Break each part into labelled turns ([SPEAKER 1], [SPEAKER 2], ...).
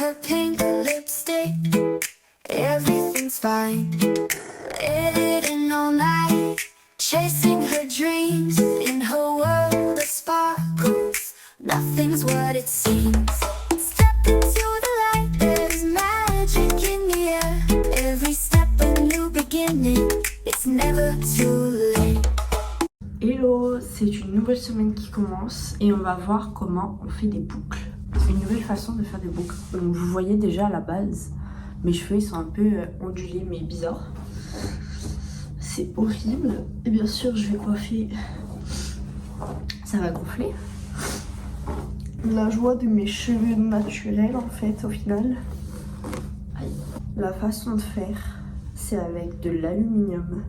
[SPEAKER 1] her pink lipstick. Everything's fine. Editing all night, chasing her dreams. In her world of sparkles, nothing's what it seems. Step into the light, there's magic in the air. Every step a new beginning, it's never too late.
[SPEAKER 2] Hello, c'est une nouvelle semaine qui commence et on va voir comment on fait des boucles. C'est une nouvelle façon de faire des boucles. Donc vous voyez déjà à la base, mes cheveux ils sont un peu ondulés mais bizarres. C'est horrible. Et bien sûr je vais coiffer. Ça va gonfler. La joie de mes cheveux naturels en fait au final. Aïe. La façon de faire, c'est avec de l'aluminium.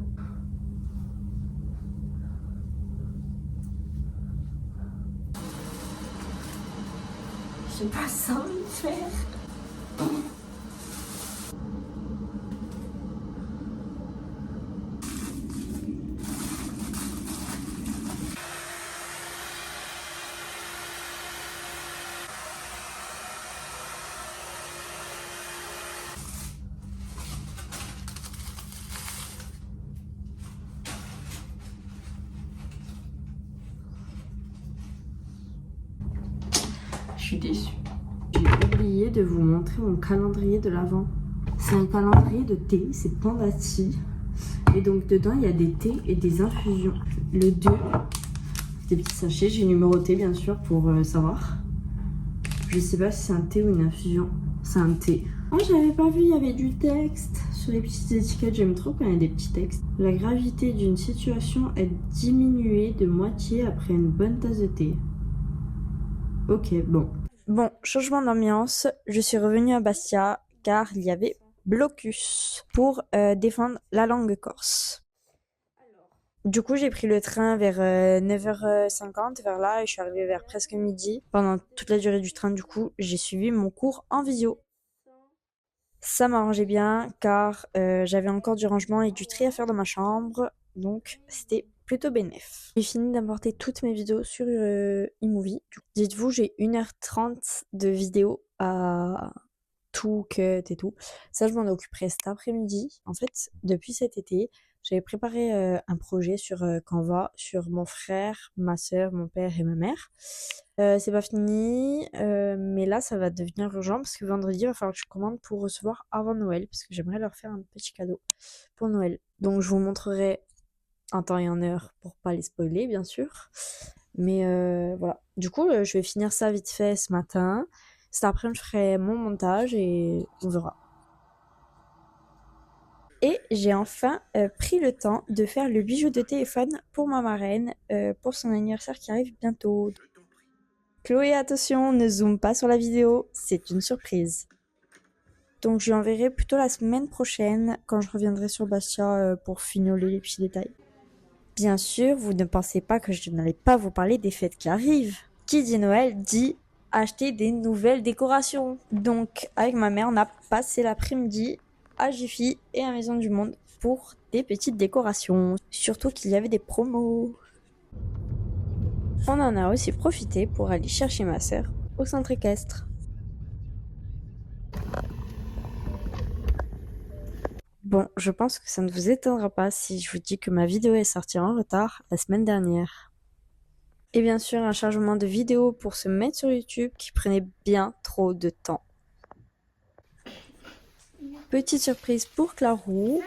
[SPEAKER 2] J'ai pas ça envie de faire. Je suis déçue. J'ai oublié de vous montrer mon calendrier de l'Avent. C'est un calendrier de thé, c'est Pandati. Et donc dedans il y a des thés et des infusions. Le 2, des petits sachets, j'ai numéroté bien sûr pour savoir. Je sais pas si c'est un thé ou une infusion. C'est un thé. Oh, j'avais pas vu, il y avait du texte sur les petites étiquettes. J'aime trop quand il y a des petits textes. La gravité d'une situation est diminuée de moitié après une bonne tasse de thé. Ok, bon. Bon, changement d'ambiance. Je suis revenue à Bastia car il y avait blocus pour défendre la langue corse. Du coup, j'ai pris le train vers 9h50 vers là et je suis arrivée vers presque midi. Pendant toute la durée du train, du coup, j'ai suivi mon cours en visio. Ça m'arrangeait bien car j'avais encore du rangement et du tri à faire dans ma chambre. Donc, c'était plutôt bénef. J'ai fini d'importer toutes mes vidéos sur iMovie. Dites-vous, j'ai 1h30 de vidéos à tout cut et tout. Ça, je m'en occuperai cet après-midi. En fait, depuis cet été, j'avais préparé un projet sur Canva, sur mon frère, ma soeur, mon père et ma mère. C'est pas fini, mais là, ça va devenir urgent parce que vendredi, il va falloir que je commande pour recevoir avant Noël parce que j'aimerais leur faire un petit cadeau pour Noël. Donc, je vous montrerai en temps et en heure pour pas les spoiler, bien sûr. Mais voilà. Du coup, je vais finir ça vite fait ce matin. Cet après-midi, je ferai mon montage et on verra. Et j'ai enfin pris le temps de faire le bijou de téléphone pour ma marraine pour son anniversaire qui arrive bientôt. Chloé, attention, ne zoome pas sur la vidéo, c'est une surprise. Donc je lui enverrai plutôt la semaine prochaine quand je reviendrai sur Bastia pour finoler les petits détails. Bien sûr, vous ne pensez pas que je n'allais pas vous parler des fêtes qui arrivent. Qui dit Noël dit acheter des nouvelles décorations. Donc avec ma mère, on a passé l'après-midi à Jiffy et à Maison du Monde pour des petites décorations. Surtout qu'il y avait des promos. On en a aussi profité pour aller chercher ma sœur au centre équestre. Bon, je pense que ça ne vous étonnera pas si je vous dis que ma vidéo est sortie en retard la semaine dernière. Et bien sûr, un chargement de vidéo pour se mettre sur YouTube qui prenait bien trop de temps. Petite surprise pour Clarou,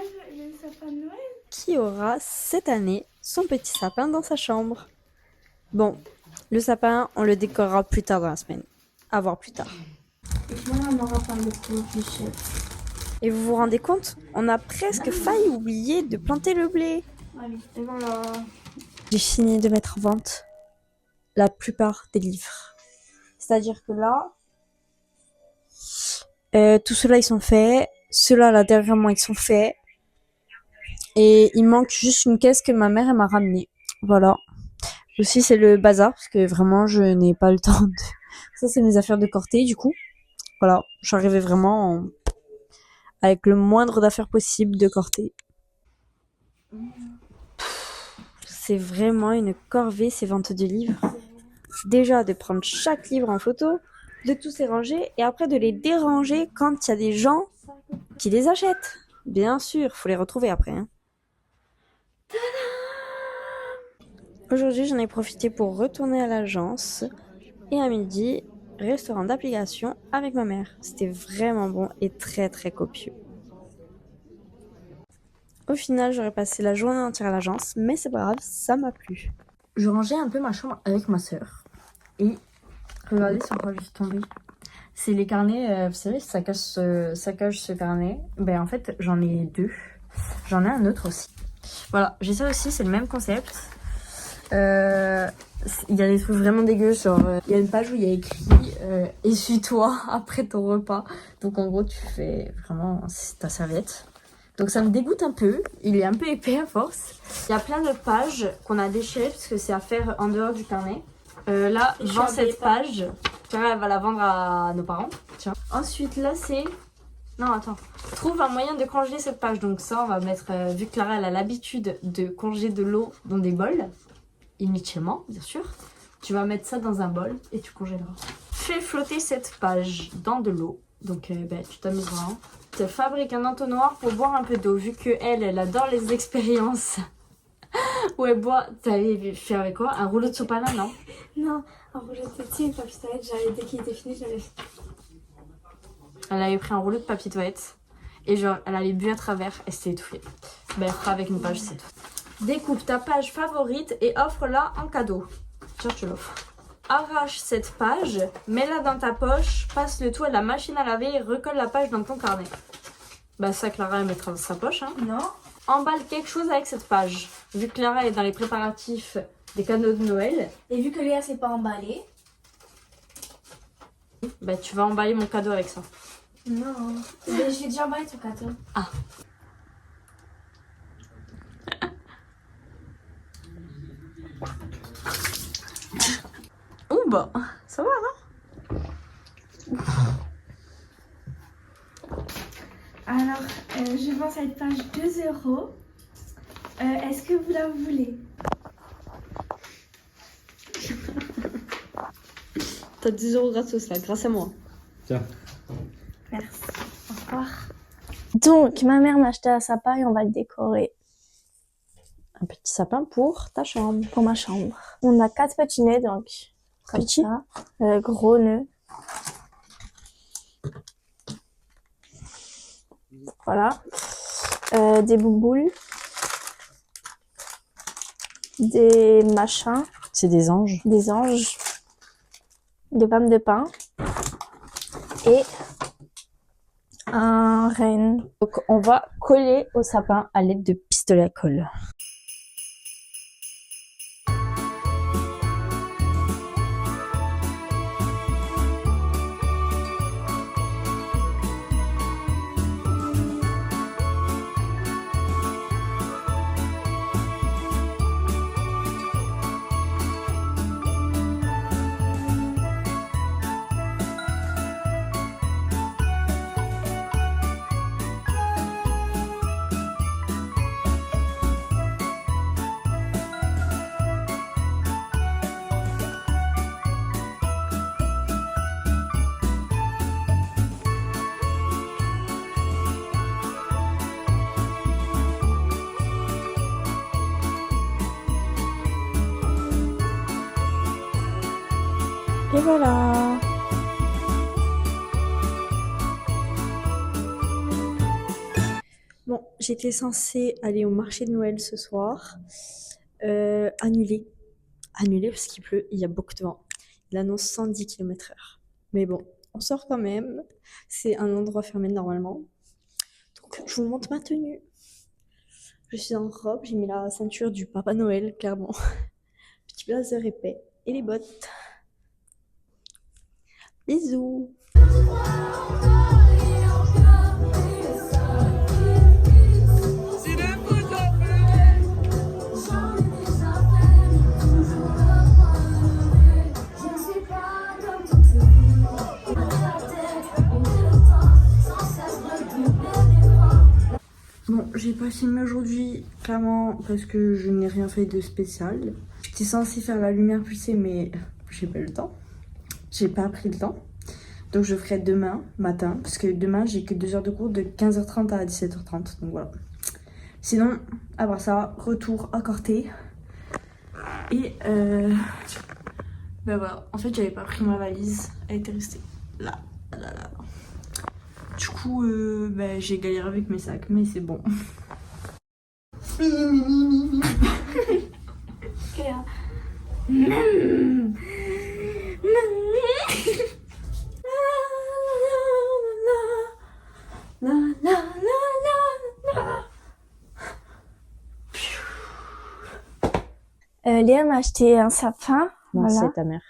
[SPEAKER 2] qui aura cette année son petit sapin dans sa chambre. Bon, le sapin, on le décorera plus tard dans la semaine. À voir plus tard. Et vous vous rendez compte? On a presque failli oublier de planter le blé. Et voilà. J'ai fini de mettre en vente la plupart des livres. C'est-à-dire que là, tout ceux-là ils sont faits. Ceux-là là derrière moi ils sont faits. Et il manque juste une caisse que ma mère elle m'a ramenée. Voilà. Aussi c'est le bazar parce que vraiment je n'ai pas le temps de... Ça c'est mes affaires de Corté du coup. Voilà. J'arrivais vraiment avec le moindre d'affaires possible de Corté. C'est vraiment une corvée ces ventes de livres. Déjà de prendre chaque livre en photo de tous ces rangées et après de les déranger quand il y a des gens qui les achètent. Bien sûr, faut les retrouver après. Hein. Aujourd'hui, j'en ai profité pour retourner à l'agence et à midi, restaurant d'application avec ma mère. C'était vraiment bon et très très copieux. Au final, j'aurais passé la journée entière à l'agence, mais c'est pas grave, ça m'a plu. Je rangeais un peu ma chambre avec ma sœur et regardez sur quoi je suis tombée. C'est les carnets, vous savez, ça cache ce carnet. Ben en fait, j'en ai 2. J'en ai un autre aussi. Voilà, j'ai ça aussi, c'est le même concept. Il y a des trucs vraiment dégueux, genre il y a une page où il y a écrit essuie-toi après ton repas. Donc en gros, tu fais vraiment ta serviette. Donc ça me dégoûte un peu, il est un peu épais à force. Il y a plein de pages qu'on a déchirées parce que c'est à faire en dehors du carnet. Là, je vends cette page. Elle va la vendre à nos parents. Tiens. Ensuite, là, c'est... Non, attends. Trouve un moyen de congeler cette page. Donc ça, on va mettre... vu que Clara, elle a l'habitude de congeler de l'eau dans des bols, inutilement, bien sûr, tu vas mettre ça dans un bol et tu congèleras. Fais flotter cette page dans de l'eau. Donc, tu t'amuseras. Hein. Tu fabriques un entonnoir pour boire un peu d'eau. Vu qu'elle adore les expériences. Où elle boit... T'avais fait avec quoi? Un rouleau de sopalin, non?
[SPEAKER 3] Non, un rouleau de papier et papier toilette, dès qu'il était fini, j'avais fait.
[SPEAKER 2] Elle avait pris un rouleau de papier toilette et genre elle allait bu à travers et c'était étouffé. Ben elle fera avec une page, c'est tout. Découpe ta page favorite et offre-la en cadeau. Tiens, je te l'offre. Arrache cette page, mets-la dans ta poche, passe le tout à la machine à laver et recolle la page dans ton carnet. Bah ça, Clara, elle mettra dans sa poche. Hein.
[SPEAKER 3] Non.
[SPEAKER 2] Emballe quelque chose avec cette page. Vu que Clara est dans les préparatifs des cadeaux de Noël.
[SPEAKER 3] Et vu que Léa s'est pas emballée.
[SPEAKER 2] Bah tu vas emballer mon cadeau avec ça.
[SPEAKER 3] Non. Mais j'ai déjà emballé ton cadeau.
[SPEAKER 2] Ah. Ouh bah, ça va non?
[SPEAKER 3] Alors, je vends cette page 2 €. Est-ce que vous la voulez?
[SPEAKER 2] T'as 10 € gratos là, grâce à moi.
[SPEAKER 4] Tiens.
[SPEAKER 3] Merci. Au revoir. Donc, ma mère m'a acheté un sapin et on va le décorer.
[SPEAKER 2] Un petit sapin pour ta chambre.
[SPEAKER 3] Pour ma chambre. On a 4 petits nez, donc comme
[SPEAKER 2] Petit.
[SPEAKER 3] ça. Gros nœud. Voilà. Des bouboules. Des machins.
[SPEAKER 2] C'est des anges.
[SPEAKER 3] Des anges. Des pommes de pin. Et un renne.
[SPEAKER 2] Donc on va coller au sapin à l'aide de pistolet à colle.
[SPEAKER 3] Et voilà.
[SPEAKER 2] Bon, j'étais censée aller au marché de Noël ce soir. Annulé. Annulé parce qu'il pleut, il y a beaucoup de vent. Il annonce 110 km/h. Mais bon, on sort quand même. C'est un endroit fermé normalement. Donc, je vous montre ma tenue. Je suis en robe, j'ai mis la ceinture du Papa Noël, clairement. Petit blazer épais et les bottes. Bisous. Bon, j'ai pas filmé aujourd'hui, clairement, parce que je n'ai rien fait de spécial. J'étais censée faire la lumière pulsée, mais j'ai pas eu le temps. J'ai pas pris le temps. Donc je ferai demain matin, parce que demain j'ai que 2 heures de cours de 15h30 à 17h30. Donc voilà. Sinon, à part ça, retour à Corté. Et ben voilà, en fait j'avais pas pris ma valise, elle était restée là. Du coup, ben, j'ai galéré avec mes sacs, mais c'est bon.
[SPEAKER 3] Léa m'a acheté un sapin.
[SPEAKER 2] Non,
[SPEAKER 3] voilà.
[SPEAKER 2] c'est ta mère.